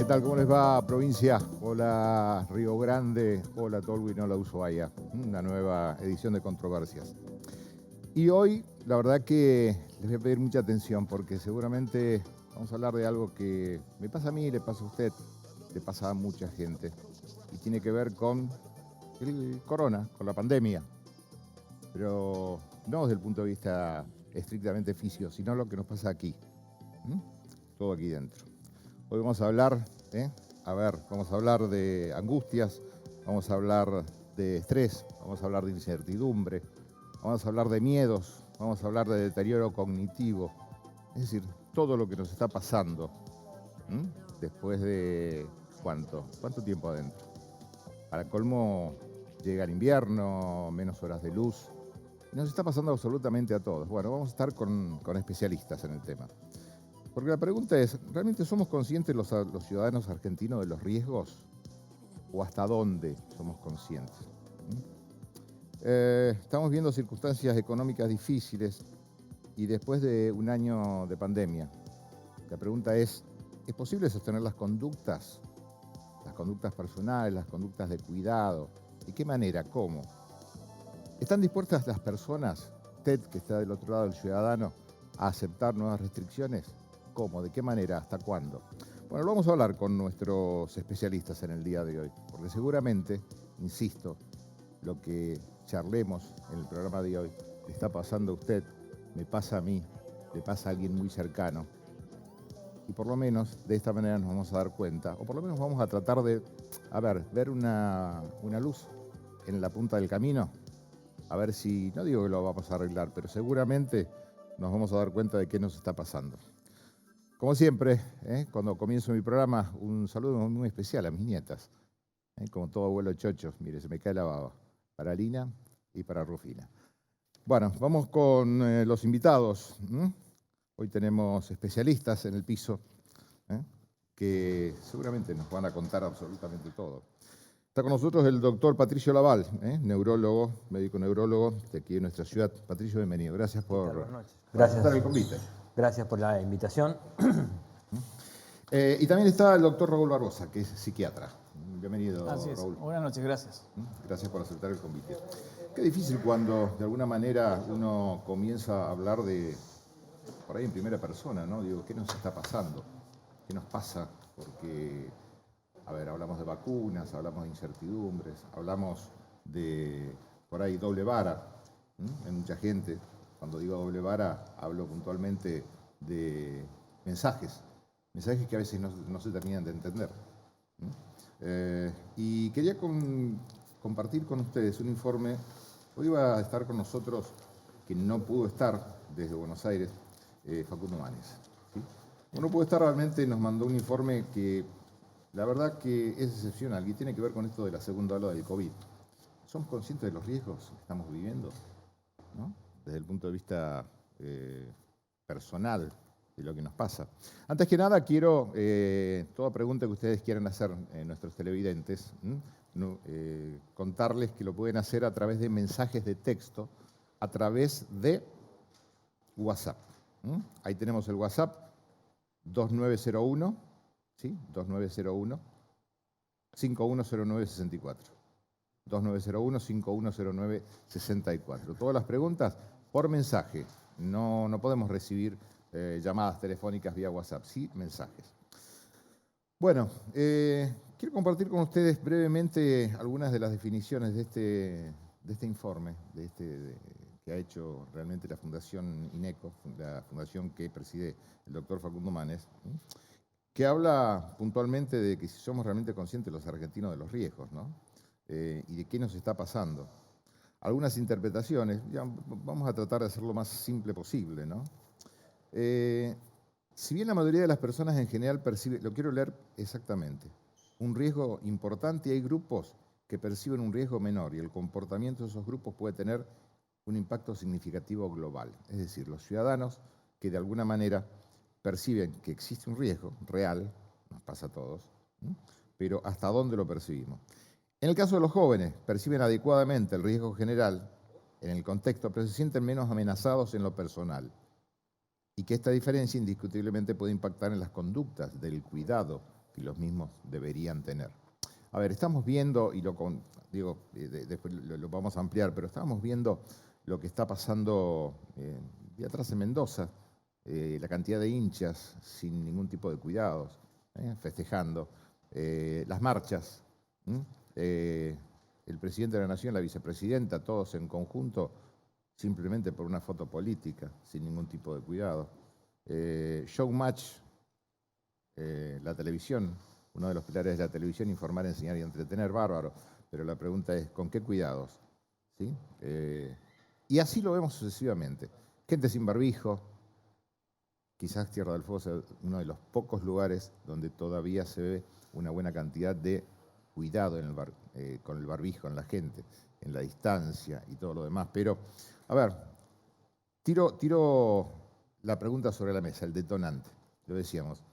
tal? ¿Cómo les va, provincia? Hola, Río Grande. Hola, Tolwyn. Hola, Ushuaia. Una nueva edición de Controversias. Y hoy, la verdad que les voy a pedir mucha atención porque seguramente vamos a hablar de algo que me pasa a mí, le pasa a usted, le pasa a mucha gente. Y tiene que ver con el corona, con la pandemia. Pero no desde el punto de vista estrictamente físico, sino lo que nos pasa aquí. Todo aquí dentro. Hoy vamos a hablar, vamos a hablar de angustias, vamos a hablar de estrés, vamos a hablar de incertidumbre, vamos a hablar de miedos, vamos a hablar de deterioro cognitivo. Es decir, todo lo que nos está pasando después de ¿cuánto tiempo adentro? Para colmo llega el invierno, menos horas de luz. Nos está pasando absolutamente a todos. Bueno, vamos a estar con especialistas en el tema. Porque la pregunta es, ¿realmente somos conscientes los ciudadanos argentinos de los riesgos? ¿O hasta dónde somos conscientes? Estamos viendo circunstancias económicas difíciles y después de un año de pandemia. La pregunta ¿es posible sostener las conductas personales, las conductas de cuidado? ¿De qué manera? ¿Cómo? ¿Están dispuestas las personas, usted que está del otro lado del ciudadano, a aceptar nuevas restricciones? ¿Cómo? ¿De qué manera? ¿Hasta cuándo? Bueno, lo vamos a hablar con nuestros especialistas en el día de hoy, porque seguramente, insisto, lo que charlemos en el programa de hoy le está pasando a usted, me pasa a mí, le pasa a alguien muy cercano. Y por lo menos de esta manera nos vamos a dar cuenta, o por lo menos vamos a tratar de, ver una luz en la punta del camino, a ver si, no digo que lo vamos a arreglar, pero seguramente nos vamos a dar cuenta de qué nos está pasando. Como siempre, cuando comienzo mi programa, un saludo muy especial a mis nietas. Como todo abuelo chocho, mire, se me cae la baba. Para Lina y para Rufina. Bueno, vamos con los invitados. Hoy tenemos especialistas en el piso que seguramente nos van a contar absolutamente todo. Está con nosotros el doctor Patricio Laval, neurólogo, médico neurólogo de aquí en nuestra ciudad. Patricio, bienvenido. Gracias por aceptar el convite. Gracias por la invitación. Y también está el doctor Raúl Barbosa, que es psiquiatra. Bienvenido, Así es. Raúl. Buenas noches, gracias. Gracias por aceptar el convite. Qué difícil cuando, de alguna manera, uno comienza a hablar de, por ahí en primera persona, ¿no? Digo, ¿qué nos está pasando? ¿Qué nos pasa? Porque, hablamos de vacunas, hablamos de incertidumbres, hablamos de, por ahí, doble vara. Hay mucha gente, cuando digo doble vara, hablo puntualmente de mensajes que a veces no se terminan de entender. Y quería compartir con ustedes un informe. Hoy va a estar con nosotros, que no pudo estar desde Buenos Aires, Facundo Manes. ¿Sí? No pudo estar, realmente nos mandó un informe que la verdad que es excepcional y tiene que ver con esto de la segunda ola del COVID. ¿Somos conscientes de los riesgos que estamos viviendo? ¿No? Desde el punto de vista personal, de lo que nos pasa. Antes que nada, quiero, toda pregunta que ustedes quieran hacer, nuestros televidentes, contarles que lo pueden hacer a través de mensajes de texto, a través de WhatsApp. Ahí tenemos el WhatsApp 2901, ¿sí? 2901 510964. 2901-5109-64. Todas las preguntas por mensaje. No podemos recibir llamadas telefónicas vía WhatsApp, sí mensajes. Bueno, quiero compartir con ustedes brevemente algunas de las definiciones de este informe, que ha hecho realmente la Fundación INECO, la fundación que preside el doctor Facundo Manes, que habla puntualmente de que si somos realmente conscientes los argentinos de los riesgos, ¿no? Y de qué nos está pasando. Algunas interpretaciones, ya vamos a tratar de hacerlo lo más simple posible, ¿no? Si bien la mayoría de las personas en general percibe, lo quiero leer exactamente, un riesgo importante, y hay grupos que perciben un riesgo menor y el comportamiento de esos grupos puede tener un impacto significativo global. Es decir, los ciudadanos que de alguna manera perciben que existe un riesgo real, nos pasa a todos, pero ¿hasta dónde lo percibimos? En el caso de los jóvenes, perciben adecuadamente el riesgo general en el contexto, pero se sienten menos amenazados en lo personal. Y que esta diferencia indiscutiblemente puede impactar en las conductas del cuidado y los mismos deberían tener. A ver, estamos viendo, y después lo vamos a ampliar, pero estamos viendo lo que está pasando de atrás en Mendoza, la cantidad de hinchas sin ningún tipo de cuidados, festejando, las marchas, el presidente de la Nación, la vicepresidenta, todos en conjunto, simplemente por una foto política, sin ningún tipo de cuidado. Showmatch, la televisión, uno de los pilares de la televisión, informar, enseñar y entretener, bárbaro. Pero la pregunta es, ¿con qué cuidados? ¿Sí? Y así lo vemos sucesivamente. Gente sin barbijo, quizás Tierra del Fuego sea uno de los pocos lugares donde todavía se ve una buena cantidad de cuidado con el barbijo en la gente, en la distancia y todo lo demás. Pero, a ver, tiro la pregunta sobre la mesa, el detonante, lo decíamos.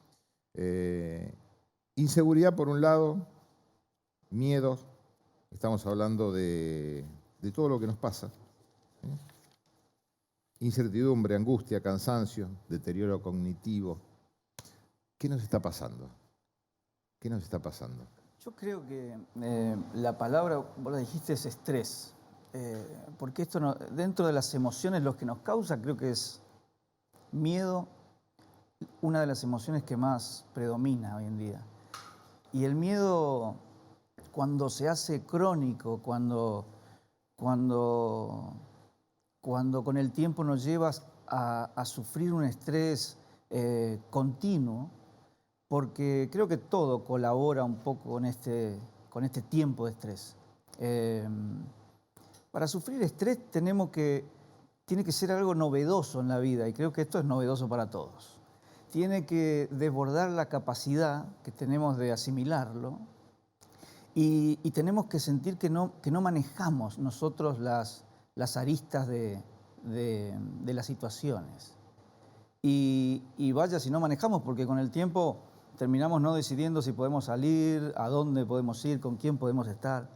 Inseguridad por un lado, miedo, estamos hablando de todo lo que nos pasa. Incertidumbre, angustia, cansancio, deterioro cognitivo. ¿Qué nos está pasando? ¿Qué nos está pasando? Yo creo que la palabra, vos la dijiste, es estrés. Porque esto dentro de las emociones, lo que nos causa, creo que es miedo, una de las emociones que más predomina hoy en día. Y el miedo, cuando se hace crónico, cuando con el tiempo nos llevas a sufrir un estrés continuo, porque creo que todo colabora un poco con este tiempo de estrés. Para sufrir estrés tiene que ser algo novedoso en la vida, y creo que esto es novedoso para todos. Tiene que desbordar la capacidad que tenemos de asimilarlo, y tenemos que sentir que no manejamos nosotros las aristas de las situaciones. Y vaya si no manejamos, porque con el tiempo terminamos no decidiendo si podemos salir, a dónde podemos ir, con quién podemos estar.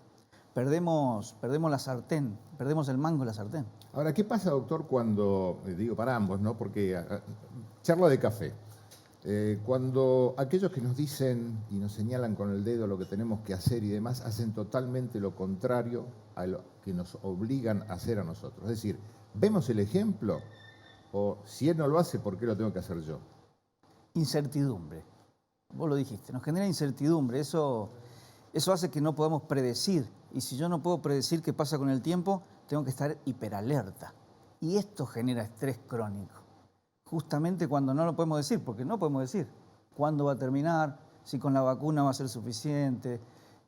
Perdemos la sartén, perdemos el mango de la sartén. Ahora, ¿qué pasa, doctor, cuando, digo para ambos, ¿no? Porque charla de café, cuando aquellos que nos dicen y nos señalan con el dedo lo que tenemos que hacer y demás, hacen totalmente lo contrario a lo que nos obligan a hacer a nosotros? Es decir, ¿vemos el ejemplo? O si él no lo hace, ¿por qué lo tengo que hacer yo? Incertidumbre. Vos lo dijiste, nos genera incertidumbre. Eso hace que no podamos predecir. Y si yo no puedo predecir qué pasa con el tiempo, tengo que estar hiperalerta. Y esto genera estrés crónico. Justamente cuando no lo podemos decir, porque no podemos decir cuándo va a terminar, si con la vacuna va a ser suficiente.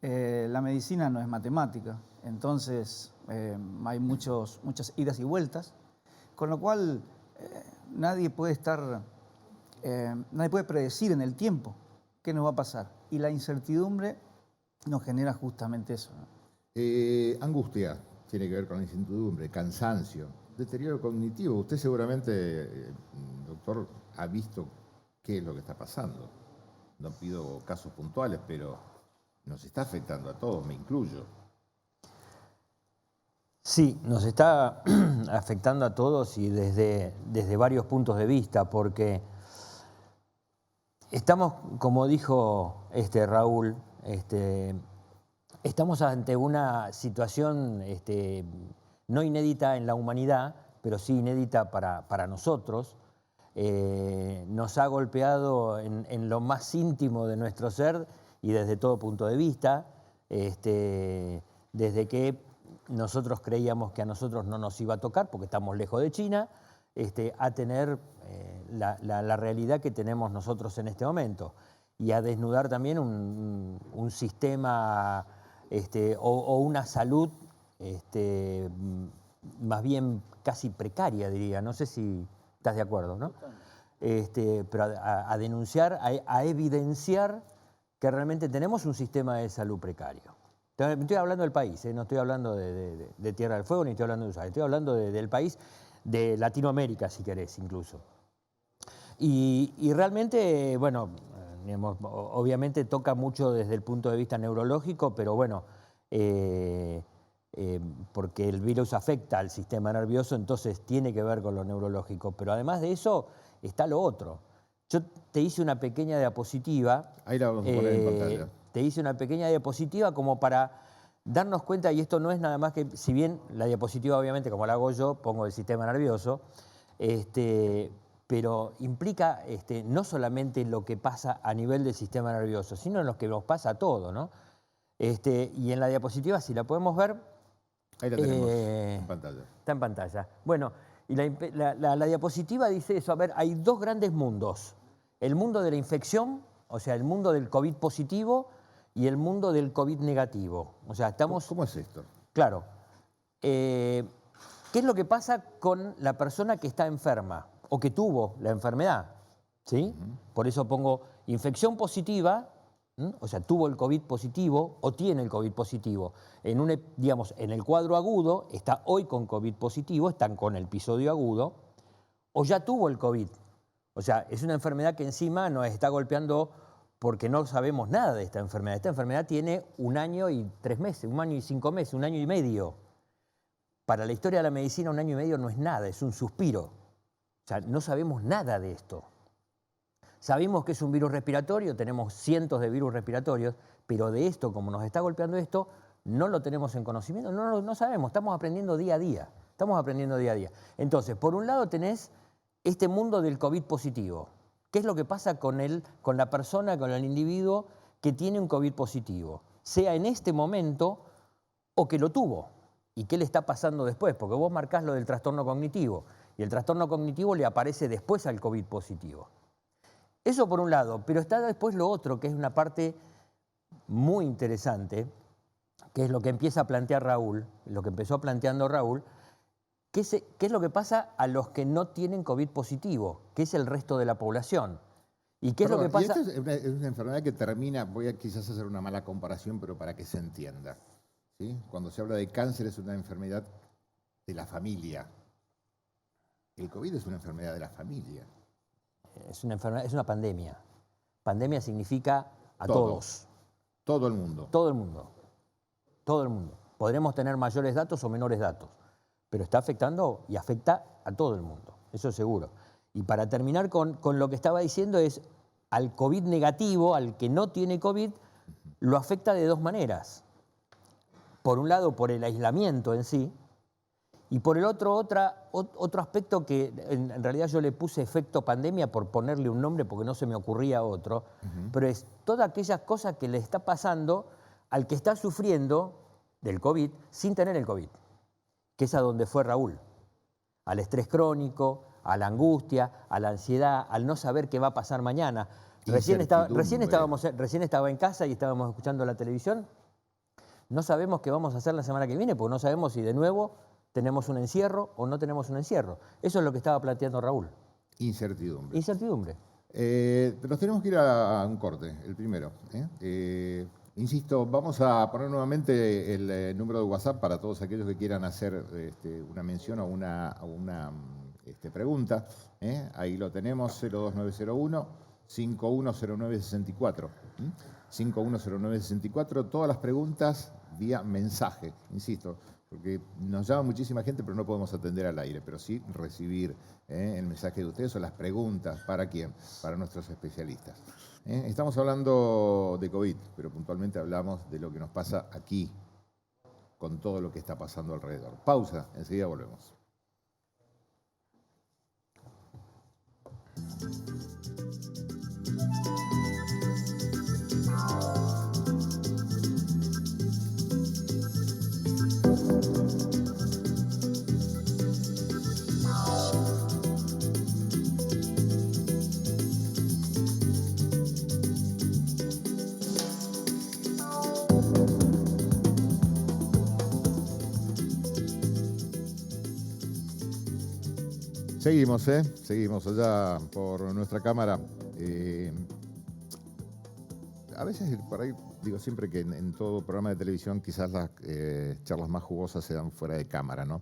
La medicina no es matemática, entonces hay muchas idas y vueltas, con lo cual nadie puede predecir en el tiempo qué nos va a pasar. Y la incertidumbre nos genera justamente eso, ¿no? Angustia tiene que ver con la incertidumbre, cansancio, deterioro cognitivo. Usted seguramente, doctor, ha visto qué es lo que está pasando. No pido casos puntuales, pero nos está afectando a todos, me incluyo. Sí, nos está afectando a todos y desde varios puntos de vista, porque estamos, como dijo Raúl, estamos ante una situación no inédita en la humanidad, pero sí inédita para nosotros. Nos ha golpeado en lo más íntimo de nuestro ser y desde todo punto de vista, desde que nosotros creíamos que a nosotros no nos iba a tocar porque estamos lejos de China, a tener la realidad que tenemos nosotros en este momento y a desnudar también un sistema o una salud más bien casi precaria, diría. No sé si estás de acuerdo, ¿no? Pero a denunciar, a evidenciar que realmente tenemos un sistema de salud precario. Estoy hablando del país, no estoy hablando de Tierra del Fuego, ni estoy hablando de USA, estoy hablando del país, de Latinoamérica, si querés, incluso. Y realmente, bueno, digamos, obviamente toca mucho desde el punto de vista neurológico, pero bueno, porque el virus afecta al sistema nervioso, entonces tiene que ver con lo neurológico. Pero además de eso está lo otro. Yo te hice una pequeña diapositiva. Ahí la vamos a poner en pantalla. Te hice una pequeña diapositiva como para darnos cuenta, y esto no es nada más que, si bien la diapositiva obviamente como la hago yo, pongo el sistema nervioso, pero implica no solamente lo que pasa a nivel del sistema nervioso, sino en lo que nos pasa a todo, ¿no? Y en la diapositiva, si la podemos ver... Ahí la tenemos en pantalla. Está en pantalla. Bueno, y la diapositiva dice eso. A ver, hay dos grandes mundos. El mundo de la infección, o sea, el mundo del COVID positivo y el mundo del COVID negativo. O sea, estamos... ¿Cómo es esto? Claro. ¿Qué es lo que pasa con la persona que está enferma o que tuvo la enfermedad? ¿Sí? Por eso pongo infección positiva, o sea, tuvo el COVID positivo o tiene el COVID positivo. Digamos, en el cuadro agudo, está hoy con COVID positivo, están con el episodio agudo, o ya tuvo el COVID. O sea, es una enfermedad que encima nos está golpeando porque no sabemos nada de esta enfermedad. Esta enfermedad tiene 1 año y 3 meses, 1 año y 5 meses, 1 año y medio. Para la historia de la medicina, 1 año y medio no es nada, es un suspiro. O sea, no sabemos nada de esto. Sabemos que es un virus respiratorio, tenemos cientos de virus respiratorios, pero de esto, como nos está golpeando esto, no lo tenemos en conocimiento, no sabemos, estamos aprendiendo día a día. Estamos aprendiendo día a día. Entonces, por un lado tenés este mundo del COVID positivo. ¿Qué es lo que pasa con la persona, con el individuo que tiene un COVID positivo? Sea en este momento o que lo tuvo. ¿Y qué le está pasando después? Porque vos marcás lo del trastorno cognitivo y el trastorno cognitivo le aparece después al COVID positivo. Eso por un lado, pero está después lo otro, que es una parte muy interesante, que es lo que empieza a plantear Raúl, lo que empezó planteando Raúl, ¿qué es lo que pasa a los que no tienen COVID positivo? ¿Qué es el resto de la población? ¿Y qué es lo que pasa? Y esta es una enfermedad que termina, voy a quizás hacer una mala comparación, pero para que se entienda. ¿Sí? Cuando se habla de cáncer es una enfermedad de la familia. El COVID es una enfermedad de la familia. Es una enfermedad, es una pandemia. Pandemia significa a todos. Todo el mundo. Todo el mundo. Todo el mundo. Podremos tener mayores datos o menores datos, pero está afectando y afecta a todo el mundo, eso es seguro. Y para terminar con lo que estaba diciendo es, al COVID negativo, al que no tiene COVID, lo afecta de 2 maneras. Por un lado, por el aislamiento en sí, y por el otro aspecto que en realidad yo le puse efecto pandemia por ponerle un nombre porque no se me ocurría otro, pero es todas aquellas cosas que le está pasando al que está sufriendo del COVID sin tener el COVID, que es a donde fue Raúl, al estrés crónico, a la angustia, a la ansiedad, al no saber qué va a pasar mañana. Recién estaba en casa y estábamos escuchando la televisión. No sabemos qué vamos a hacer la semana que viene porque no sabemos si de nuevo tenemos un encierro o no tenemos un encierro. Eso es lo que estaba planteando Raúl. Incertidumbre. Incertidumbre. Nos tenemos que ir a un corte, el primero. Insisto, vamos a poner nuevamente el número de WhatsApp para todos aquellos que quieran hacer una mención o una pregunta. Ahí lo tenemos, 02901 510964. 510964, todas las preguntas vía mensaje, insisto, porque nos llama muchísima gente, pero no podemos atender al aire, pero sí recibir el mensaje de ustedes o las preguntas. ¿Para quién? Para nuestros especialistas. Estamos hablando de COVID, pero puntualmente hablamos de lo que nos pasa aquí, con todo lo que está pasando alrededor. Pausa, enseguida volvemos. Seguimos allá por nuestra cámara. A veces, por ahí, digo siempre que en todo programa de televisión quizás las charlas más jugosas se dan fuera de cámara, ¿no?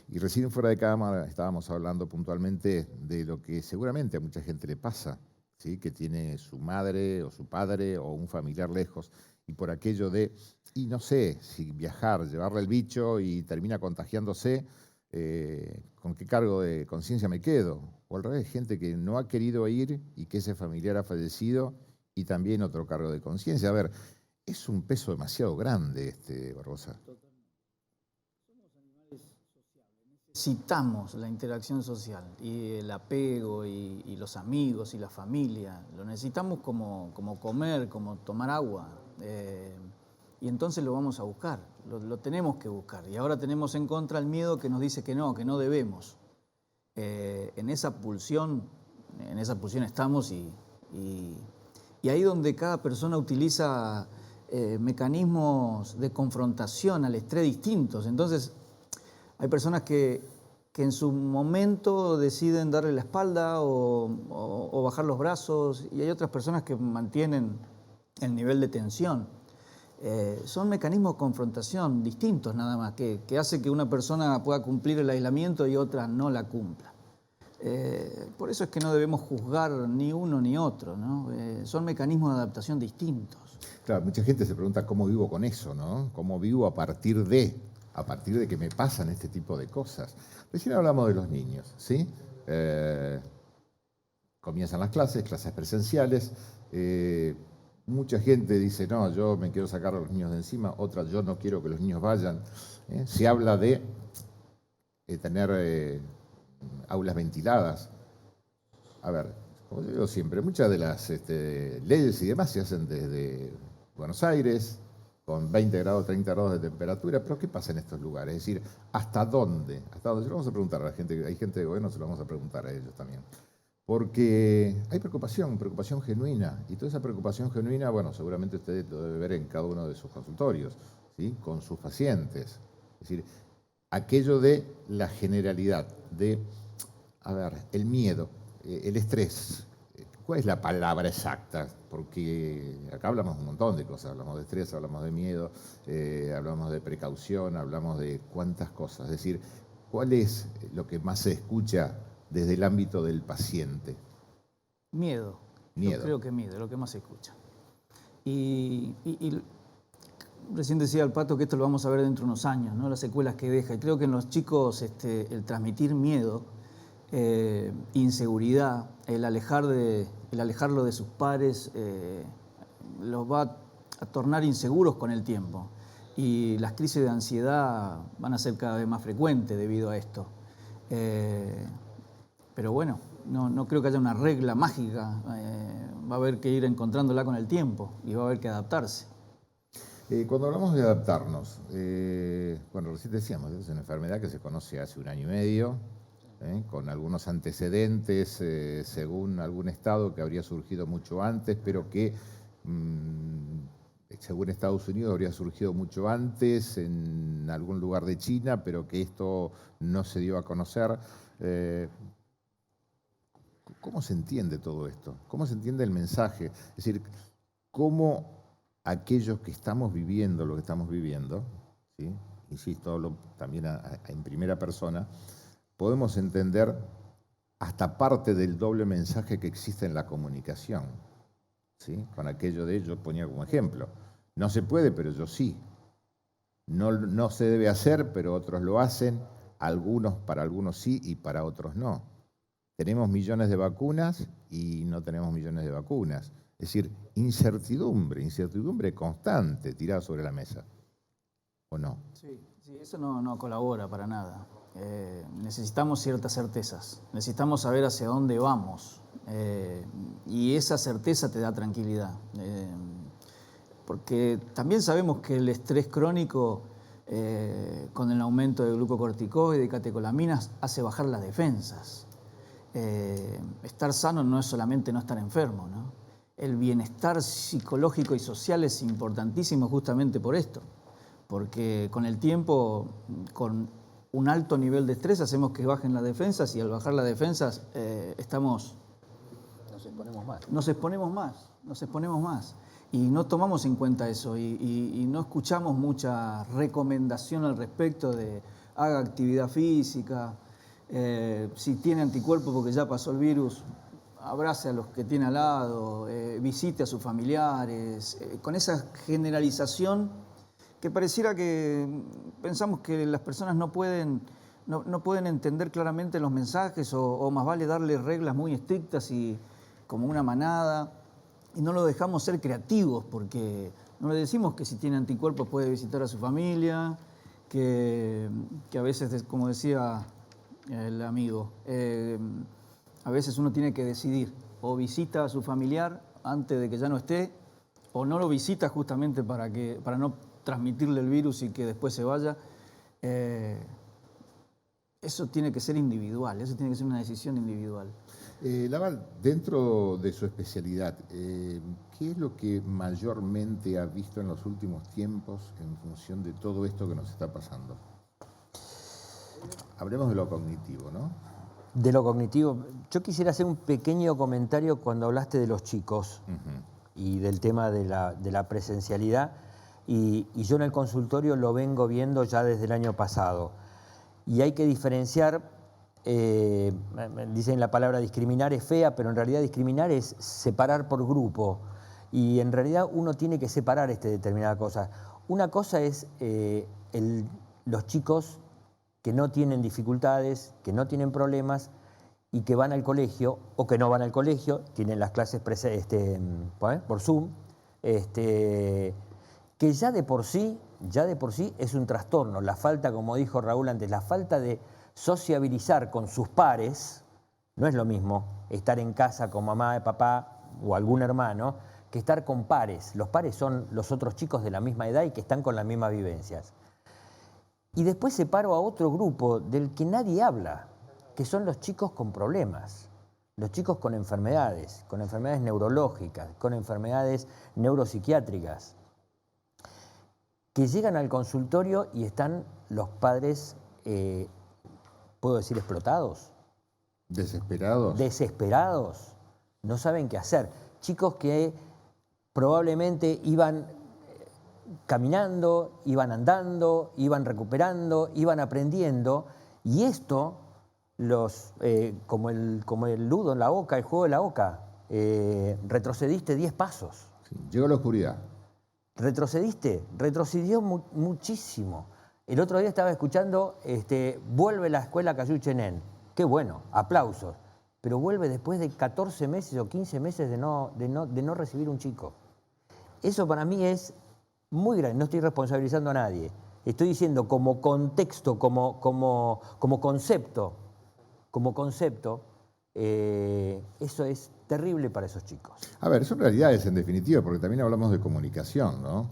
Y recién fuera de cámara estábamos hablando puntualmente de lo que seguramente a mucha gente le pasa, ¿sí? Que tiene su madre o su padre o un familiar lejos y por aquello de, y no sé, si viajar, llevarle el bicho y termina contagiándose, ¿Con qué cargo de conciencia me quedo? O al revés, gente que no ha querido ir y que ese familiar ha fallecido y también otro cargo de conciencia. A ver, es un peso demasiado grande Barbosa. Necesitamos la interacción social y el apego y los amigos y la familia. Lo necesitamos como comer, como tomar agua. Y entonces lo vamos a buscar, lo tenemos que buscar. Y ahora tenemos en contra el miedo que nos dice que no debemos. En esa pulsión estamos y ahí donde cada persona utiliza mecanismos de confrontación al estrés distintos. Entonces, hay personas que en su momento deciden darle la espalda o bajar los brazos, y hay otras personas que mantienen el nivel de tensión. Son mecanismos de confrontación distintos nada más, que hace que una persona pueda cumplir el aislamiento y otra no la cumpla. Por eso es que no debemos juzgar ni uno ni otro, ¿no? Son mecanismos de adaptación distintos. Claro, mucha gente se pregunta cómo vivo con eso, ¿no? ¿Cómo vivo a partir de que me pasan este tipo de cosas? Recién hablamos de los niños, ¿sí? Comienzan las clases presenciales. Mucha gente dice, no, yo me quiero sacar a los niños de encima, otra, yo no quiero que los niños vayan. Se habla de tener aulas ventiladas. A ver, como yo digo siempre, muchas de las leyes y demás se hacen desde Buenos Aires, con 20 grados, 30 grados de temperatura, pero ¿qué pasa en estos lugares? Es decir, ¿hasta dónde? ¿Hasta dónde? Se lo vamos a preguntar a la gente, hay gente de gobierno, se lo vamos a preguntar a ellos también. Porque hay preocupación genuina, y toda esa preocupación genuina, bueno, seguramente usted lo debe ver en cada uno de sus consultorios, ¿sí? Con sus pacientes. Es decir, aquello de la generalidad, de, a ver, el miedo, el estrés. ¿Cuál es la palabra exacta? Porque acá hablamos un montón de cosas, hablamos de estrés, hablamos de miedo, hablamos de precaución, hablamos de cuántas cosas. Es decir, ¿cuál es lo que más se escucha desde el ámbito del paciente? Miedo. Yo creo que miedo, es lo que más se escucha. Y recién decía el Pato que esto lo vamos a ver dentro de unos años, ¿no? Las secuelas que deja. Y creo que en los chicos el transmitir miedo, inseguridad, el alejarlo de sus pares, los va a tornar inseguros con el tiempo. Y las crisis de ansiedad van a ser cada vez más frecuentes debido a esto. Pero bueno, no creo que haya una regla mágica. Va a haber que ir encontrándola con el tiempo y va a haber que adaptarse. Cuando hablamos de adaptarnos, bueno, recién decíamos, es una enfermedad que se conoce hace 1 año y medio, con algunos antecedentes, según algún estado, que habría surgido mucho antes, pero que, según Estados Unidos, habría surgido mucho antes en algún lugar de China, pero que esto no se dio a conocer. ¿Cómo se entiende todo esto? ¿Cómo se entiende el mensaje? Es decir, ¿cómo aquellos que estamos viviendo lo que estamos viviendo, ¿sí? Insisto, hablo también en primera persona, podemos entender hasta parte del doble mensaje que existe en la comunicación, ¿sí? Con aquello de, yo ponía como ejemplo, no se puede, pero yo sí. No se debe hacer, pero otros lo hacen, para algunos sí y para otros no. Tenemos millones de vacunas y no tenemos millones de vacunas. Es decir, incertidumbre constante tirada sobre la mesa, ¿o no? Sí, eso no colabora para nada. Necesitamos ciertas certezas, necesitamos saber hacia dónde vamos, y esa certeza te da tranquilidad. Porque también sabemos que el estrés crónico, con el aumento de glucocorticoides y catecolaminas, hace bajar las defensas. Estar sano no es solamente no estar enfermo, ¿no? El bienestar psicológico y social es importantísimo justamente por esto, porque con el tiempo, con un alto nivel de estrés, hacemos que bajen las defensas, y al bajar las defensas nos exponemos más. Y no tomamos en cuenta eso y no escuchamos mucha recomendación al respecto de haga actividad física, si tiene anticuerpos porque ya pasó el virus, abrace a los que tiene al lado, visite a sus familiares, con esa generalización que pareciera que pensamos que las personas no pueden no pueden entender claramente los mensajes o más vale darle reglas muy estrictas y como una manada y no lo dejamos ser creativos porque no le decimos que si tiene anticuerpos puede visitar a su familia, que a veces, como decía el amigo, a veces uno tiene que decidir o visita a su familiar antes de que ya no esté o no lo visita justamente para no transmitirle el virus y que después se vaya. Eso tiene que ser individual, eso tiene que ser una decisión individual. Laval, dentro de su especialidad, ¿qué es lo que mayormente ha visto en los últimos tiempos en función de todo esto que nos está pasando? Hablemos de lo cognitivo, ¿no? De lo cognitivo, yo quisiera hacer un pequeño comentario cuando hablaste de los chicos y del tema de la presencialidad. Y yo en el consultorio lo vengo viendo ya desde el año pasado. Y hay que diferenciar, dicen la palabra discriminar es fea, pero en realidad discriminar es separar por grupo. Y en realidad uno tiene que separar determinadas cosas. Una cosa es los chicos que no tienen dificultades, que no tienen problemas y que van al colegio o que no van al colegio, tienen las clases por Zoom, que ya de por sí es un trastorno. La falta, como dijo Raúl antes, la falta de sociabilizar con sus pares, no es lo mismo estar en casa con mamá, papá o algún hermano, que estar con pares. Los pares son los otros chicos de la misma edad y que están con las mismas vivencias. Y después separo a otro grupo del que nadie habla, que son los chicos con problemas, los chicos con enfermedades neurológicas, con enfermedades neuropsiquiátricas, que llegan al consultorio y están los padres, ¿puedo decir explotados? ¿Desesperados? Desesperados, no saben qué hacer. Chicos que probablemente iban caminando, iban andando, iban recuperando, iban aprendiendo, y esto, como el ludo en la oca, el juego de la oca, retrocediste 10 pasos. Sí, llegó la oscuridad. Retrocedió muchísimo. El otro día estaba escuchando, vuelve la escuela Cayuchenén. Qué bueno, aplausos. Pero vuelve después de 14 meses o 15 meses de no recibir un chico. Eso para mí es muy grande, no estoy responsabilizando a nadie. Estoy diciendo como contexto, como concepto, eso es terrible para esos chicos. A ver, son realidades en definitiva, porque también hablamos de comunicación, ¿no?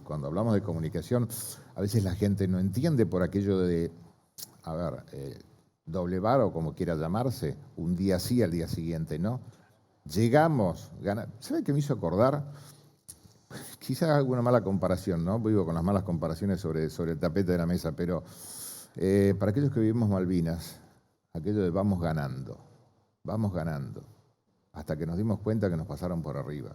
Cuando hablamos de comunicación, a veces la gente no entiende por aquello de, doble vara o como quiera llamarse, un día sí al día siguiente, ¿no? Llegamos, ¿sabe qué me hizo acordar? Quizás alguna mala comparación, ¿no? Vivo con las malas comparaciones sobre el tapete de la mesa, pero para aquellos que vivimos Malvinas, aquello de vamos ganando, hasta que nos dimos cuenta que nos pasaron por arriba.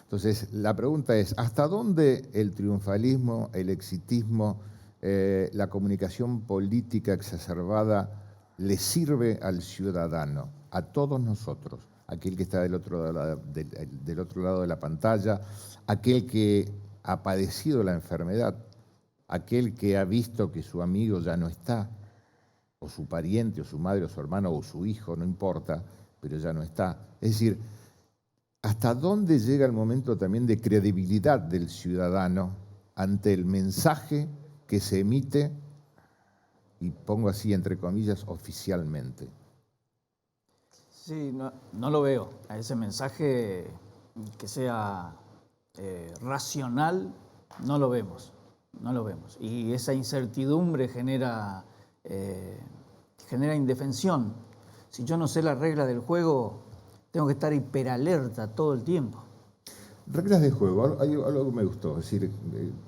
Entonces, la pregunta es, ¿hasta dónde el triunfalismo, el exitismo, la comunicación política exacerbada le sirve al ciudadano, a todos nosotros? Aquel que está del otro lado de la pantalla, aquel que ha padecido la enfermedad, aquel que ha visto que su amigo ya no está, o su pariente, o su madre, o su hermano, o su hijo, no importa, pero ya no está. Es decir, ¿hasta dónde llega el momento también de credibilidad del ciudadano ante el mensaje que se emite, y pongo así entre comillas, oficialmente? Sí, no lo veo. A ese mensaje que sea racional, no lo vemos. Y esa incertidumbre genera indefensión. Si yo no sé las reglas del juego, tengo que estar hiperalerta todo el tiempo. Reglas de juego, algo que me gustó, es decir,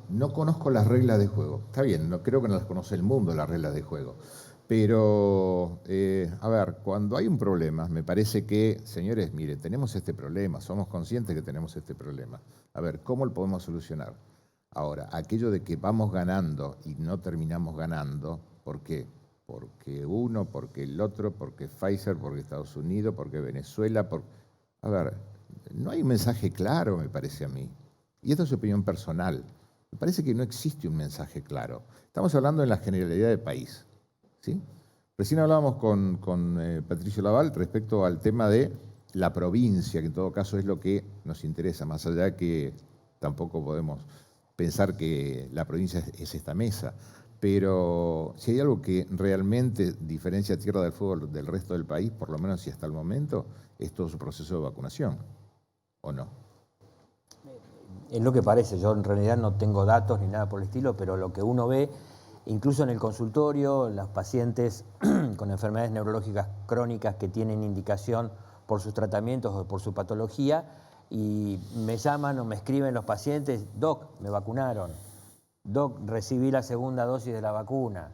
no conozco las reglas de juego. Está bien, no creo que no las conoce el mundo, las reglas de juego. Pero, cuando hay un problema, me parece que, señores, mire, tenemos este problema, somos conscientes que tenemos este problema. A ver, ¿cómo lo podemos solucionar? Ahora, aquello de que vamos ganando y no terminamos ganando, ¿por qué? Porque uno, porque el otro, porque Pfizer, porque Estados Unidos, porque Venezuela, A ver, no hay un mensaje claro, me parece a mí. Y esto es opinión personal. Me parece que no existe un mensaje claro. Estamos hablando en la generalidad del país, ¿sí? Recién hablábamos con Patricio Laval respecto al tema de la provincia, que en todo caso es lo que nos interesa, más allá de que tampoco podemos pensar que la provincia es esta mesa. Pero si hay algo que realmente diferencia Tierra del Fuego del resto del país, por lo menos si hasta el momento, es todo su proceso de vacunación, ¿o no? Es lo que parece, yo en realidad no tengo datos ni nada por el estilo, pero lo que uno ve, incluso en el consultorio, los pacientes con enfermedades neurológicas crónicas que tienen indicación por sus tratamientos o por su patología, y me llaman o me escriben los pacientes: Doc, me vacunaron, Doc, recibí la segunda dosis de la vacuna.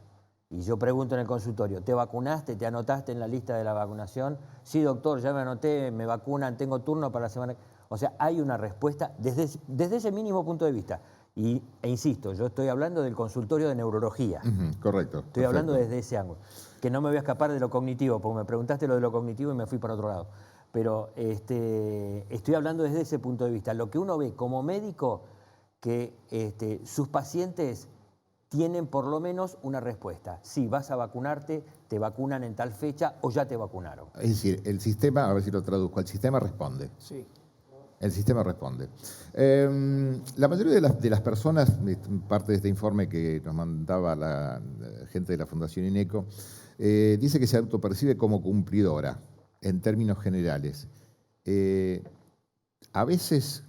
Y yo pregunto en el consultorio: ¿te vacunaste? ¿Te anotaste en la lista de la vacunación? Sí, doctor, ya me anoté, me vacunan, tengo turno para la semana. O sea, hay una respuesta desde ese mínimo punto de vista. E insisto, yo estoy hablando del consultorio de neurología. Correcto. Estoy hablando desde ese ángulo. Que no me voy a escapar de lo cognitivo, porque me preguntaste lo de lo cognitivo y me fui para otro lado. Pero estoy hablando desde ese punto de vista. Lo que uno ve como médico, que sus pacientes tienen por lo menos una respuesta. Sí, vas a vacunarte, te vacunan en tal fecha o ya te vacunaron. Es decir, el sistema, a ver si lo traduzco, el sistema responde. Sí. El sistema responde. La mayoría de las personas, parte de este informe que nos mandaba la gente de la Fundación INECO, dice que se autopercibe como cumplidora, en términos generales. A veces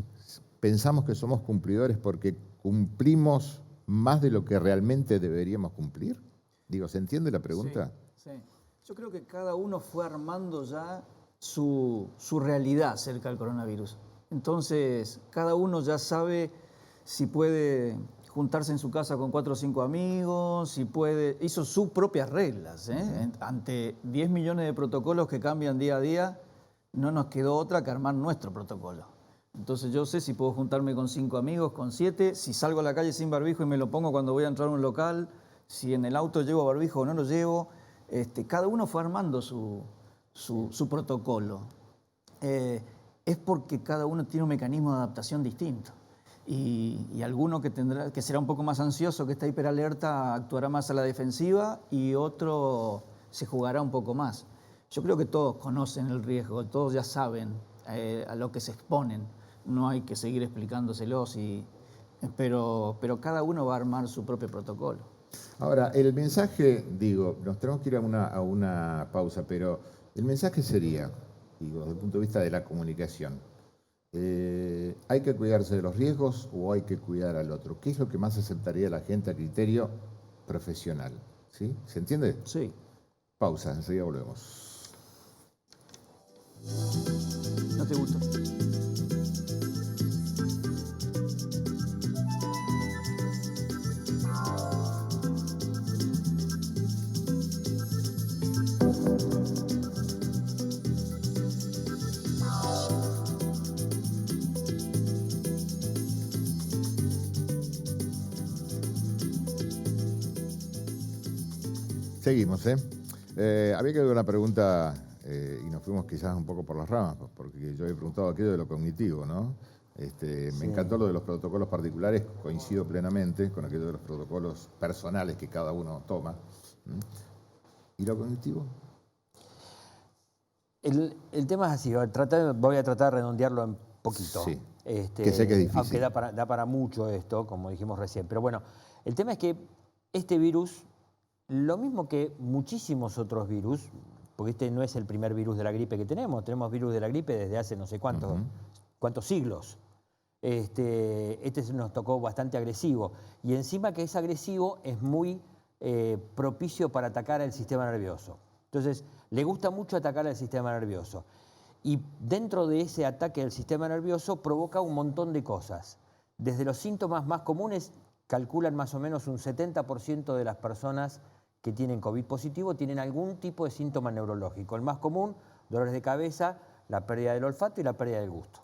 pensamos que somos cumplidores porque cumplimos más de lo que realmente deberíamos cumplir. Digo, ¿se entiende la pregunta? Sí, sí. Yo creo que cada uno fue armando ya su realidad acerca del coronavirus. Entonces, cada uno ya sabe si puede juntarse en su casa con 4 o 5 amigos, si puede, hizo sus propias reglas. Ante 10 millones de protocolos que cambian día a día, no nos quedó otra que armar nuestro protocolo. Entonces yo sé si puedo juntarme con 5 amigos, con 7, si salgo a la calle sin barbijo y me lo pongo cuando voy a entrar a un local, si en el auto llevo barbijo o no lo llevo. Cada uno fue armando su protocolo. Es porque cada uno tiene un mecanismo de adaptación distinto. Y alguno que será un poco más ansioso, que está hiperalerta, actuará más a la defensiva, y otro se jugará un poco más. Yo creo que todos conocen el riesgo, todos ya saben a lo que se exponen. No hay que seguir explicándoselos, pero cada uno va a armar su propio protocolo. Ahora, el mensaje, digo, nos tenemos que ir a una pausa, pero el mensaje sería, digo, desde el punto de vista de la comunicación, ¿hay que cuidarse de los riesgos o hay que cuidar al otro? ¿Qué es lo que más aceptaría la gente a criterio profesional? ¿Sí? ¿Se entiende? Sí. Pausa, enseguida volvemos. ¿No te gusta? Seguimos, había quedado una pregunta y nos fuimos quizás un poco por las ramas, porque yo había preguntado aquello de lo cognitivo, ¿no? Me encantó lo de los protocolos particulares, coincido plenamente con aquello de los protocolos personales que cada uno toma. ¿Y lo cognitivo? El tema es así, voy a tratar de redondearlo un poquito. Sí, que sé que es difícil. Aunque da para mucho esto, como dijimos recién. Pero bueno, el tema es que este virus, lo mismo que muchísimos otros virus, porque este no es el primer virus de la gripe que tenemos virus de la gripe desde hace no sé cuántos siglos. Este nos tocó bastante agresivo. Y encima que es agresivo, es muy propicio para atacar al sistema nervioso. Entonces, le gusta mucho atacar al sistema nervioso. Y dentro de ese ataque al sistema nervioso provoca un montón de cosas. Desde los síntomas más comunes, calculan más o menos un 70% de las personas que tienen COVID positivo tienen algún tipo de síntoma neurológico. El más común, dolores de cabeza, la pérdida del olfato y la pérdida del gusto.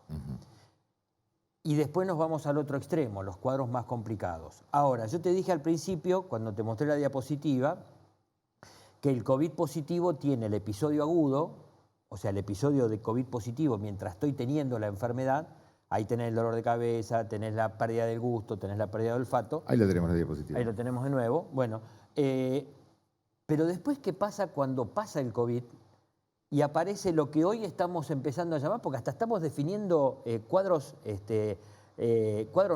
Y después nos vamos al otro extremo, los cuadros más complicados. Ahora, yo te dije al principio, cuando te mostré la diapositiva, que el COVID positivo tiene el episodio agudo, o sea, el episodio de COVID positivo mientras estoy teniendo la enfermedad. Ahí tenés el dolor de cabeza, tenés la pérdida del gusto, tenés la pérdida del olfato. Ahí lo tenemos la diapositiva. Ahí lo tenemos de nuevo. Bueno, Pero después, ¿qué pasa cuando pasa el COVID y aparece lo que hoy estamos empezando a llamar, porque hasta estamos definiendo cuadros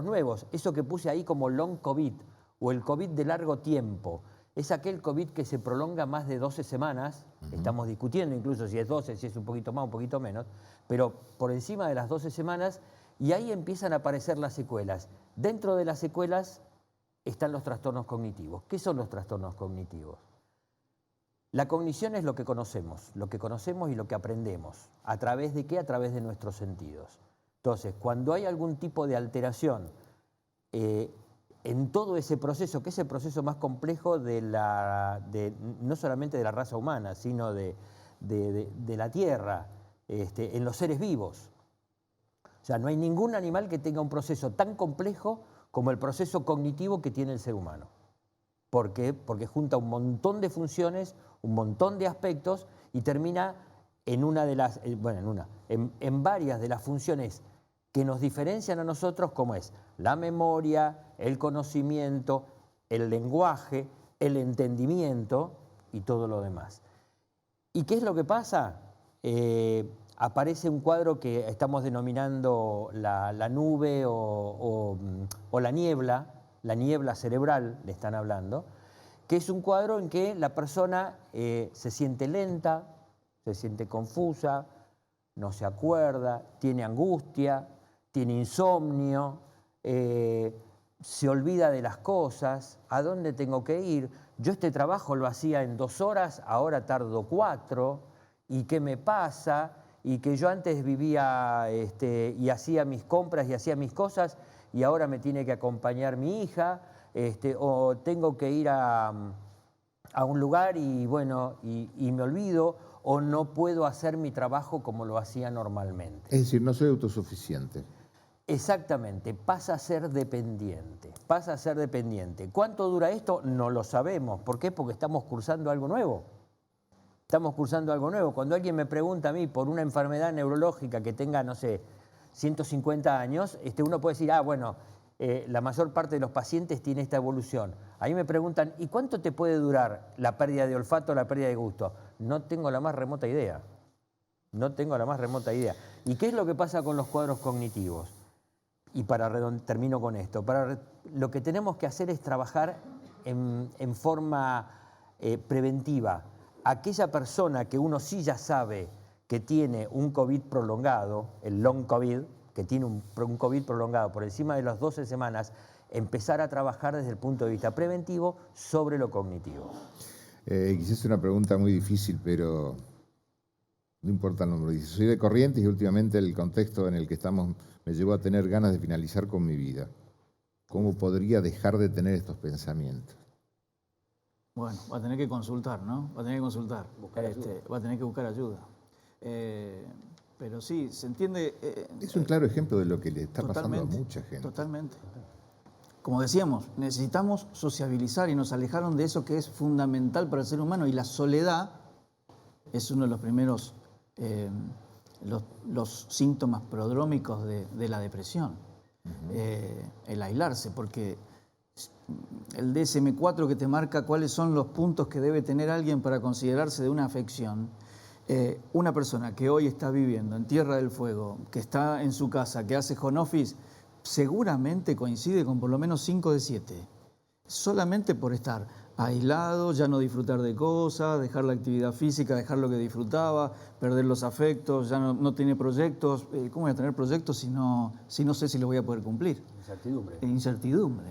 nuevos, eso que puse ahí como long COVID o el COVID de largo tiempo? Es aquel COVID que se prolonga más de 12 semanas, estamos discutiendo incluso si es 12, si es un poquito más, un poquito menos, pero por encima de las 12 semanas, y ahí empiezan a aparecer las secuelas. Dentro de las secuelas están los trastornos cognitivos. ¿Qué son los trastornos cognitivos? La cognición es lo que conocemos y lo que aprendemos. ¿A través de qué? A través de nuestros sentidos. Entonces, cuando hay algún tipo de alteración en todo ese proceso, que es el proceso más complejo no solamente de la raza humana, sino de la Tierra, en los seres vivos. O sea, no hay ningún animal que tenga un proceso tan complejo como el proceso cognitivo que tiene el ser humano. ¿Por qué? Porque junta un montón de funciones, un montón de aspectos y termina en varias de las funciones que nos diferencian a nosotros, como es la memoria, el conocimiento, el lenguaje, el entendimiento y todo lo demás. ¿Y qué es lo que pasa? Aparece un cuadro que estamos denominando la nube o la niebla cerebral, le están hablando, que es un cuadro en que la persona se siente lenta, se siente confusa, no se acuerda, tiene angustia, tiene insomnio, se olvida de las cosas, ¿a dónde tengo que ir? Yo este trabajo lo hacía en 2 horas, ahora tardo 4, ¿y qué me pasa? Y que yo antes vivía y hacía mis compras y hacía mis cosas y ahora me tiene que acompañar mi hija, o tengo que ir a un lugar y me olvido, o no puedo hacer mi trabajo como lo hacía normalmente. Es decir, no soy autosuficiente. Exactamente, pasa a ser dependiente, pasa a ser dependiente. ¿Cuánto dura esto? No lo sabemos. ¿Por qué? Porque estamos cursando algo nuevo. Estamos cursando algo nuevo. Cuando alguien me pregunta a mí por una enfermedad neurológica que tenga, no sé, 150 años, uno puede decir, la mayor parte de los pacientes tiene esta evolución. A mí me preguntan, ¿y cuánto te puede durar la pérdida de olfato o la pérdida de gusto? No tengo la más remota idea. No tengo la más remota idea. ¿Y qué es lo que pasa con los cuadros cognitivos? Y termino con esto. Lo que tenemos que hacer es trabajar en forma preventiva. Aquella persona que uno sí ya sabe que tiene un COVID prolongado, el long COVID, que tiene un COVID prolongado por encima de las 12 semanas, empezar a trabajar desde el punto de vista preventivo sobre lo cognitivo. Quizás una pregunta muy difícil, pero no importa el número. Dice, soy de Corrientes y últimamente el contexto en el que estamos me llevó a tener ganas de finalizar con mi vida. ¿Cómo podría dejar de tener estos pensamientos? Bueno, va a tener que consultar, ¿no? Va a tener que consultar. Va a tener que buscar ayuda. Pero sí, se entiende... es un claro ejemplo de lo que le está pasando a mucha gente. Totalmente. Como decíamos, necesitamos sociabilizar y nos alejaron de eso que es fundamental para el ser humano. Y la soledad es uno de los primeros... los síntomas prodrómicos de la depresión. El aislarse, porque el DSM-4 que te marca cuáles son los puntos que debe tener alguien para considerarse de una afección, una persona que hoy está viviendo en Tierra del Fuego, que está en su casa, que hace home office, seguramente coincide con por lo menos 5 de 7. Solamente por estar aislado, ya no disfrutar de cosas, dejar la actividad física, dejar lo que disfrutaba, perder los afectos, ya no tiene proyectos. ¿Cómo voy a tener proyectos si no sé si los voy a poder cumplir? Incertidumbre.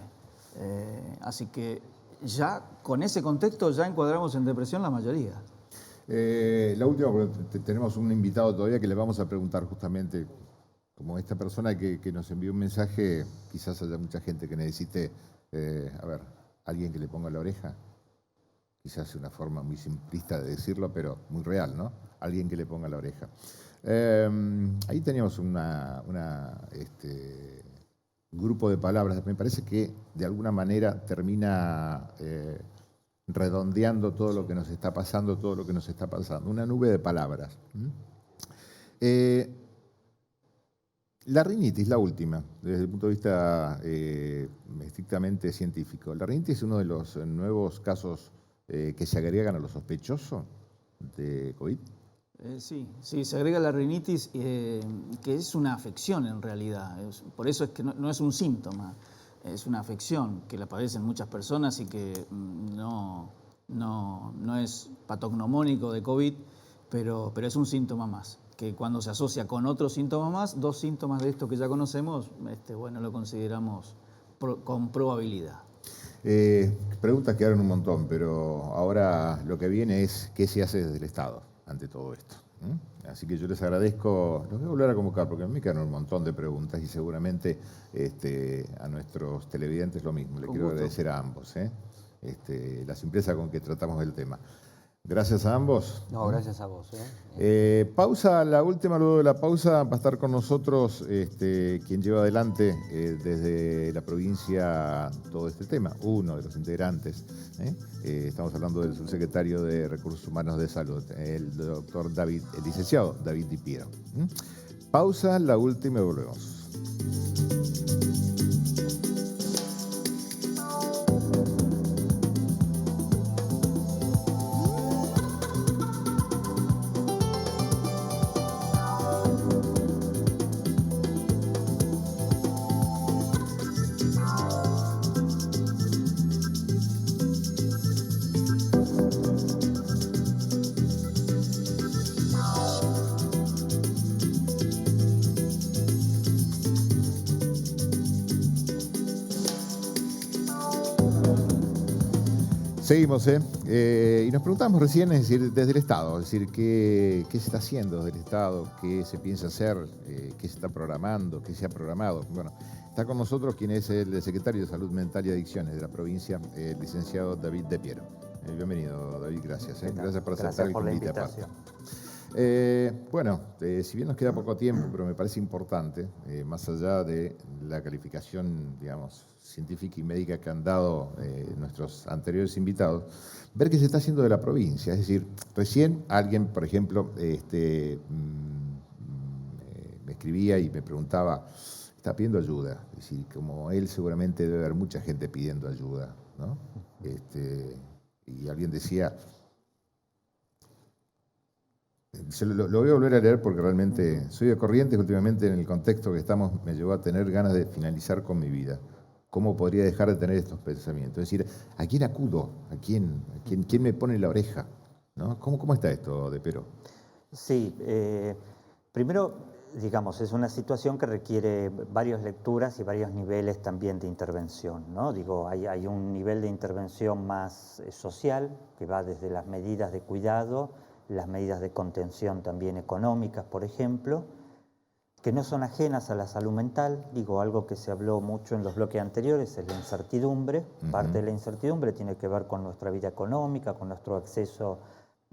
Así que ya con ese contexto ya encuadramos en depresión la mayoría. La última, porque tenemos un invitado todavía que le vamos a preguntar justamente, como esta persona que nos envió un mensaje, quizás haya mucha gente que necesite, alguien que le ponga la oreja. Quizás una forma muy simplista de decirlo, pero muy real, ¿no? Alguien que le ponga la oreja. Ahí teníamos un grupo de palabras. Me parece que de alguna manera termina redondeando todo lo que nos está pasando, Una nube de palabras. La rinitis, la última, desde el punto de vista estrictamente científico. La rinitis es uno de los nuevos casos que se agregan a los sospechosos de COVID. Sí, se agrega la rinitis, que es una afección en realidad. Por eso es que no es un síntoma, es una afección que la padecen muchas personas y que no es patognomónico de COVID, pero es un síntoma más, que cuando se asocia con otro síntoma más, 2 síntomas de esto que ya conocemos, bueno, lo consideramos con probabilidad. Preguntas quedaron un montón, pero ahora lo que viene es qué se hace desde el Estado ante todo esto. Así que yo les agradezco, los voy a volver a convocar porque a mí me quedaron un montón de preguntas y seguramente a nuestros televidentes lo mismo. Le quiero agradecer a ambos la simpleza con que tratamos el tema. Gracias a ambos. No, gracias a vos. Pausa, la última, luego de la pausa va a estar con nosotros quien lleva adelante desde la provincia todo este tema, uno de los integrantes. Estamos hablando del subsecretario de Recursos Humanos de Salud, el doctor David, el licenciado David Di Piero. Pausa, la última y volvemos. Seguimos, y nos preguntamos recién, es decir, desde el Estado, es decir, qué se está haciendo desde el Estado, qué se piensa hacer, qué se está programando, qué se ha programado. Bueno, está con nosotros quien es el secretario de Salud Mental y Adicciones de la provincia, el licenciado David Di Piero. Bienvenido, David, gracias. Gracias por aceptar el convite aparte. Bueno, si bien nos queda poco tiempo, pero me parece importante, más allá de la calificación, digamos, científica y médica que han dado nuestros anteriores invitados, ver qué se está haciendo de la provincia. Es decir, recién alguien, por ejemplo, me escribía y me preguntaba, está pidiendo ayuda. Es decir, como él seguramente debe haber mucha gente pidiendo ayuda, ¿no? Y alguien decía... Lo voy a volver a leer porque realmente soy de Corrientes, últimamente en el contexto que estamos me llevó a tener ganas de finalizar con mi vida. ¿Cómo podría dejar de tener estos pensamientos? Es decir, ¿a quién acudo? ¿A quién me pone la oreja? ¿No? ¿Cómo está esto, Di Piero? Sí, primero, digamos, es una situación que requiere varias lecturas y varios niveles también de intervención, ¿no? Digo, hay un nivel de intervención más social, que va desde las medidas de cuidado, las medidas de contención también económicas, por ejemplo, que no son ajenas a la salud mental. Digo, algo que se habló mucho en los bloques anteriores es la incertidumbre. Parte de la incertidumbre tiene que ver con nuestra vida económica, con nuestro acceso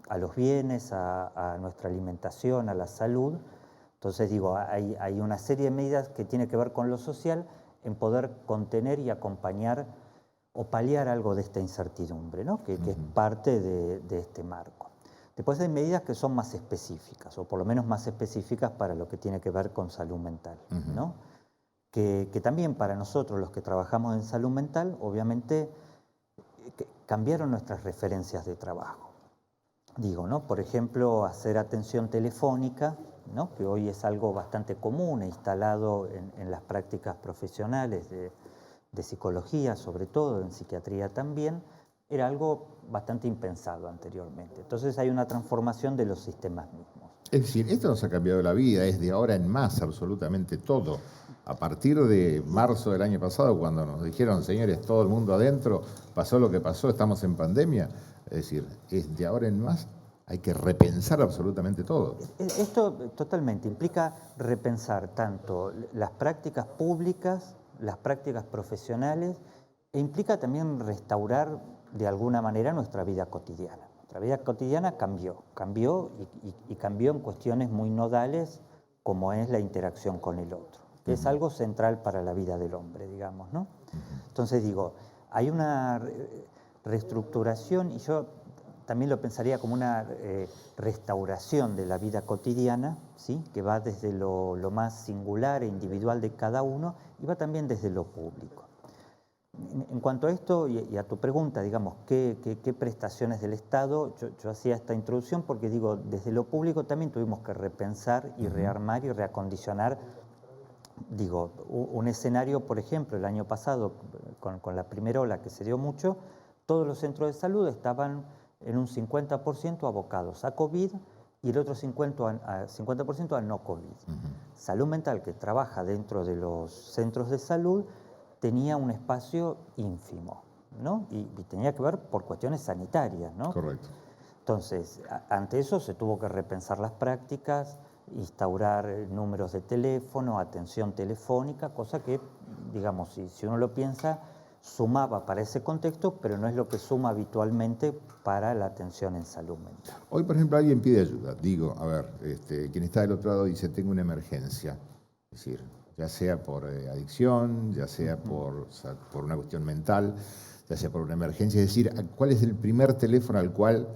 a los bienes, a nuestra alimentación, a la salud. Entonces, digo, hay una serie de medidas que tiene que ver con lo social en poder contener y acompañar o paliar algo de esta incertidumbre, ¿no? que es parte de este marco. Después hay medidas que son más específicas, o por lo menos más específicas para lo que tiene que ver con salud mental, ¿no? Que también para nosotros, los que trabajamos en salud mental, obviamente cambiaron nuestras referencias de trabajo. Digo, ¿no? Por ejemplo, hacer atención telefónica, ¿no? Que hoy es algo bastante común e instalado en las prácticas profesionales de psicología, sobre todo, en psiquiatría también, era algo bastante impensado anteriormente. Entonces hay una transformación de los sistemas mismos. Es decir, esto nos ha cambiado la vida, es de ahora en más absolutamente todo. A partir de marzo del año pasado, cuando nos dijeron, señores, todo el mundo adentro, pasó lo que pasó, estamos en pandemia, es decir, es de ahora en más, hay que repensar absolutamente todo. Esto totalmente implica repensar tanto las prácticas públicas, las prácticas profesionales, e implica también restaurar de alguna manera nuestra vida cotidiana. Nuestra vida cotidiana cambió y cambió en cuestiones muy nodales, como es la interacción con el otro, que es algo central para la vida del hombre, digamos, ¿no? Entonces digo, hay una reestructuración, y yo también lo pensaría como una restauración de la vida cotidiana, ¿sí? Que va desde lo más singular e individual de cada uno y va también desde lo público. En cuanto a esto y a tu pregunta, digamos, ¿qué prestaciones del Estado? Yo hacía esta introducción porque digo, desde lo público también tuvimos que repensar y rearmar y reacondicionar. Digo, un escenario, por ejemplo, el año pasado, con la primera ola que se dio mucho, todos los centros de salud estaban en un 50% abocados a COVID y el otro 50% a no COVID. Salud mental, que trabaja dentro de los centros de salud, tenía un espacio ínfimo, ¿no? Y tenía que ver por cuestiones sanitarias, ¿no? Correcto. Entonces, ante eso se tuvo que repensar las prácticas, instaurar números de teléfono, atención telefónica, cosa que, digamos, si uno lo piensa, sumaba para ese contexto, pero no es lo que suma habitualmente para la atención en salud mental. Hoy, por ejemplo, alguien pide ayuda. Digo, a ver, quien está del otro lado dice, tengo una emergencia. Es decir, ya sea por adicción, ya sea por una cuestión mental, ya sea por una emergencia. Es decir, ¿cuál es el primer teléfono al cual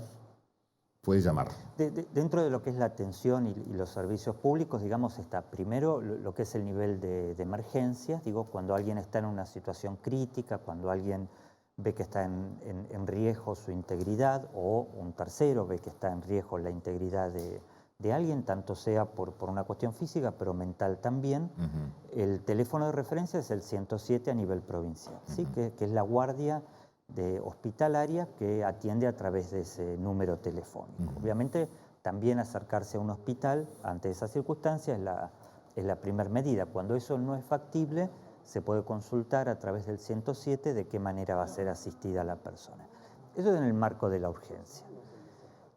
puede llamar? Dentro de lo que es la atención y los servicios públicos, digamos, está primero lo que es el nivel de emergencias, digo, cuando alguien está en una situación crítica, cuando alguien ve que está en riesgo su integridad o un tercero ve que está en riesgo la integridad de alguien, tanto sea por una cuestión física, pero mental también. El teléfono de referencia es el 107 a nivel provincial, ¿sí? que es la guardia hospitalaria que atiende a través de ese número telefónico. Obviamente, también acercarse a un hospital ante esa circunstancia es la primera medida. Cuando eso no es factible, se puede consultar a través del 107 de qué manera va a ser asistida la persona. Eso es en el marco de la urgencia.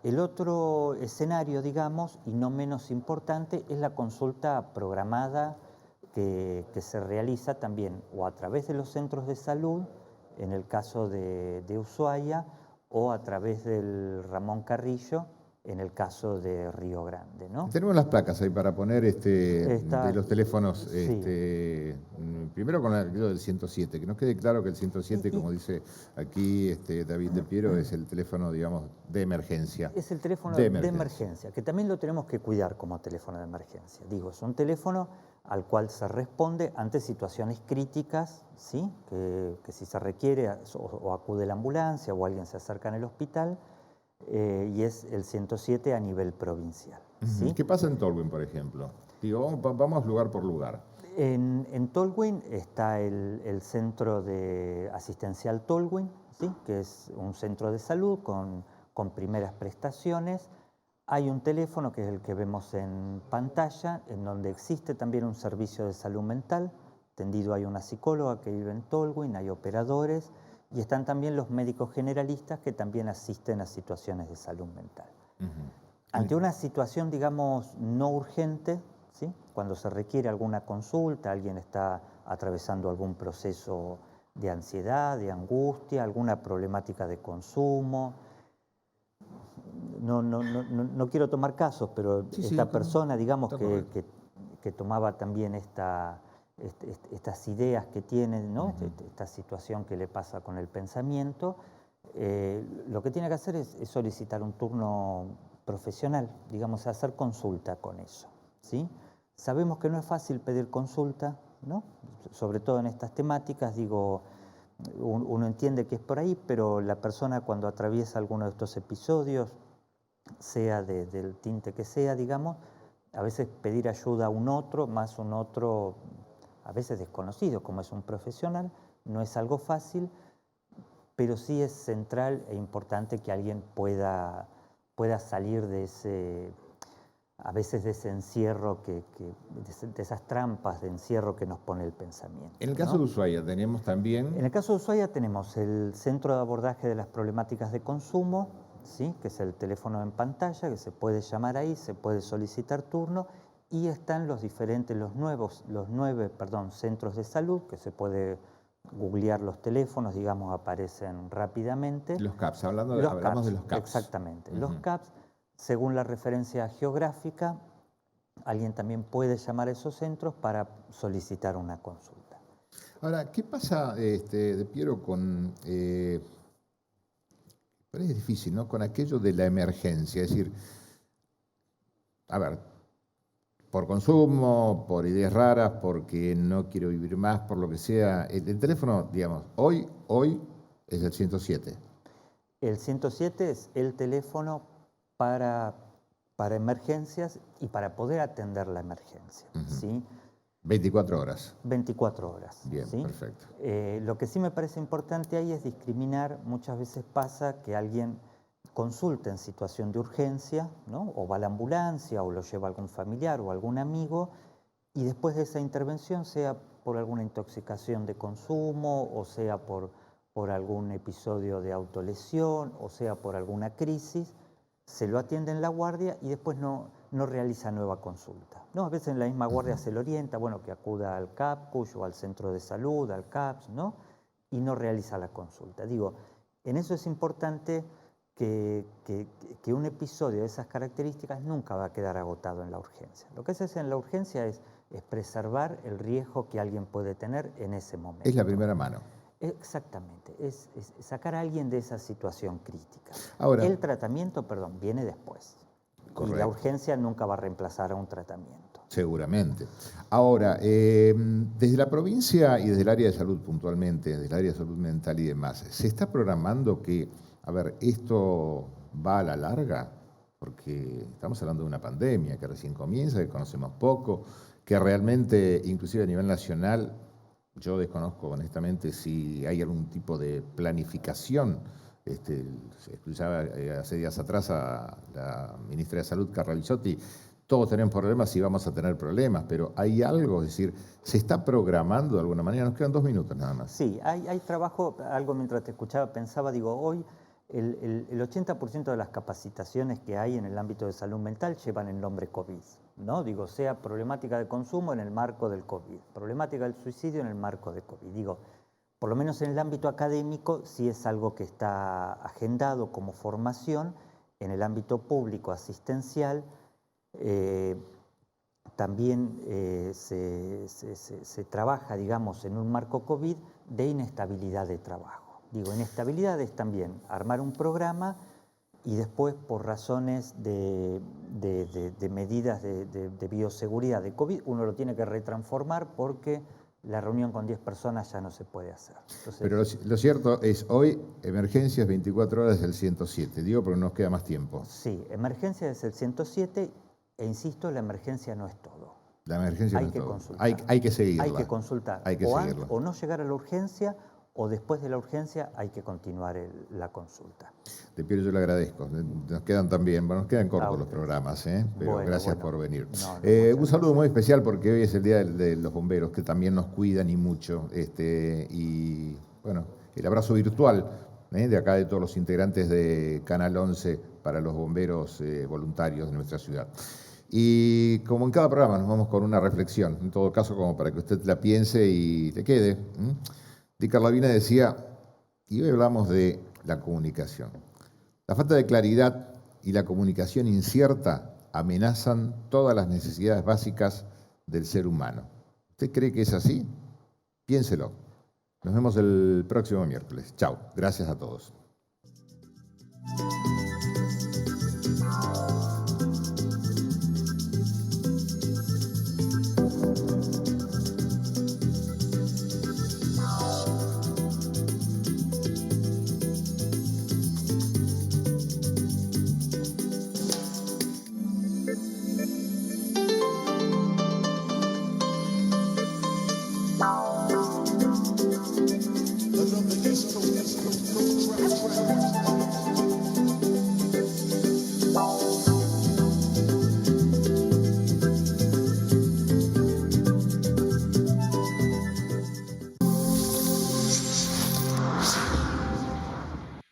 El otro escenario, digamos, y no menos importante, es la consulta programada que se realiza también o a través de los centros de salud, en el caso de Ushuaia, o a través del Ramón Carrillo, en el caso de Río Grande, ¿no? Tenemos las placas ahí para poner de los teléfonos, sí. Primero con aquello del 107, que nos quede claro que el 107, como dice aquí David De Piero, es el teléfono, digamos, de emergencia. Es el teléfono de emergencia, que también lo tenemos que cuidar como teléfono de emergencia. Digo, es un teléfono al cual se responde ante situaciones críticas, ¿sí? Que si se requiere o acude la ambulancia o alguien se acerca en el hospital, y es el 107 a nivel provincial. ¿Sí? ¿Qué pasa en Tolwyn, por ejemplo? Digo, vamos lugar por lugar. En Tolwyn está el centro de asistencial Tolwyn, ¿sí? Que es un centro de salud con primeras prestaciones. Hay un teléfono que es el que vemos en pantalla, en donde existe también un servicio de salud mental. Tendido hay una psicóloga que vive en Tolwyn, hay operadores, y están también los médicos generalistas que también asisten a situaciones de salud mental. Ante una situación, digamos, no urgente, ¿sí? Cuando se requiere alguna consulta, alguien está atravesando algún proceso de ansiedad, de angustia, alguna problemática de consumo. No quiero tomar casos, pero esta persona, digamos, que tomaba también estas ideas que tiene, ¿no? Esta situación que le pasa con el pensamiento, lo que tiene que hacer es solicitar un turno profesional, digamos, hacer consulta con eso, ¿sí? Sabemos que no es fácil pedir consulta, ¿no? Sobre todo en estas temáticas, digo, uno entiende que es por ahí, pero la persona cuando atraviesa alguno de estos episodios, sea del tinte que sea, digamos, a veces pedir ayuda a un otro, más un otro a veces desconocido, como es un profesional, no es algo fácil, pero sí es central e importante que alguien pueda salir de a veces de ese encierro, de esas trampas de encierro que nos pone el pensamiento. En el caso de Ushuaia tenemos también... En el caso de Ushuaia tenemos el Centro de Abordaje de las Problemáticas de Consumo, ¿sí? Que es el teléfono en pantalla, que se puede llamar ahí, se puede solicitar turno, y están los nueve centros de salud, que se puede googlear los teléfonos, digamos, aparecen rápidamente. Los CAPS, hablamos de los CAPS. Exactamente, los CAPS, según la referencia geográfica, alguien también puede llamar a esos centros para solicitar una consulta. Ahora, ¿qué pasa, De Piero, pero es difícil, ¿no? Con aquello de la emergencia? Es decir, a ver, por consumo, por ideas raras, porque no quiero vivir más, por lo que sea. El teléfono, digamos, hoy es el 107. El 107 es el teléfono para emergencias y para poder atender la emergencia. ¿Sí? 24 horas. 24 horas. Bien, ¿sí? perfecto. Lo que sí me parece importante ahí es discriminar. Muchas veces pasa que alguien consulta en situación de urgencia, ¿no? O va a la ambulancia o lo lleva algún familiar o algún amigo, y después de esa intervención, sea por alguna intoxicación de consumo, o sea por algún episodio de autolesión, o sea por alguna crisis, se lo atiende en la guardia y después no realiza nueva consulta. ¿No? A veces en la misma guardia se le orienta, bueno, que acuda al CAPCUY o al centro de salud, al CAPS, ¿no? Y no realiza la consulta. Digo, en eso es importante que un episodio de esas características nunca va a quedar agotado en la urgencia. Lo que se hace en la urgencia es preservar el riesgo que alguien puede tener en ese momento. Es la primera mano. Exactamente, es sacar a alguien de esa situación crítica. Ahora, el tratamiento, perdón, viene después. Correcto. Y la urgencia nunca va a reemplazar a un tratamiento. Seguramente. Ahora, desde la provincia y desde el área de salud puntualmente, desde el área de salud mental y demás, ¿se está programando que, a ver, esto va a la larga? Porque estamos hablando de una pandemia que recién comienza, que conocemos poco, que realmente, inclusive a nivel nacional, yo desconozco honestamente si hay algún tipo de planificación. Se escuchaba hace días atrás a la ministra de Salud, Carla Bisotti, todos tenemos problemas y vamos a tener problemas, pero hay algo, es decir, ¿se está programando de alguna manera? Nos quedan 2 minutos nada más. Sí, hay trabajo, algo mientras te escuchaba pensaba, digo, hoy el 80% de las capacitaciones que hay en el ámbito de salud mental llevan el nombre COVID, ¿no? Digo, sea problemática de consumo en el marco del COVID, problemática del suicidio en el marco de COVID. Digo, por lo menos en el ámbito académico sí es algo que está agendado como formación. En el ámbito público asistencial también se trabaja, digamos, en un marco COVID de inestabilidad de trabajo. Digo, inestabilidad es también armar un programa y después por razones de medidas de bioseguridad de COVID, uno lo tiene que retransformar porque la reunión con 10 personas ya no se puede hacer. Entonces, pero lo cierto es, hoy, emergencias 24 horas es el 107, digo porque nos queda más tiempo. Sí, emergencia es el 107 e insisto, la emergencia no es todo. La emergencia hay no es que todo. Consultar. Hay que seguirla. Hay que consultar. Hay que seguirla. O no llegar a la urgencia, o después de la urgencia hay que continuar la consulta. De Piero, yo le agradezco. Nos quedan también, bueno, nos quedan cortos los usted. programas, pero Bueno, gracias bueno. por venir. No, un saludo muy especial porque hoy es el Día de los Bomberos, que también nos cuidan y mucho. Y bueno, el abrazo virtual de acá de todos los integrantes de Canal 11 para los bomberos voluntarios de nuestra ciudad. Y como en cada programa nos vamos con una reflexión, en todo caso como para que usted la piense y te quede. Di Carlavina decía, y hoy hablamos de la comunicación. La falta de claridad y la comunicación incierta amenazan todas las necesidades básicas del ser humano. ¿Usted cree que es así? Piénselo. Nos vemos el próximo miércoles. Chao. Gracias a todos.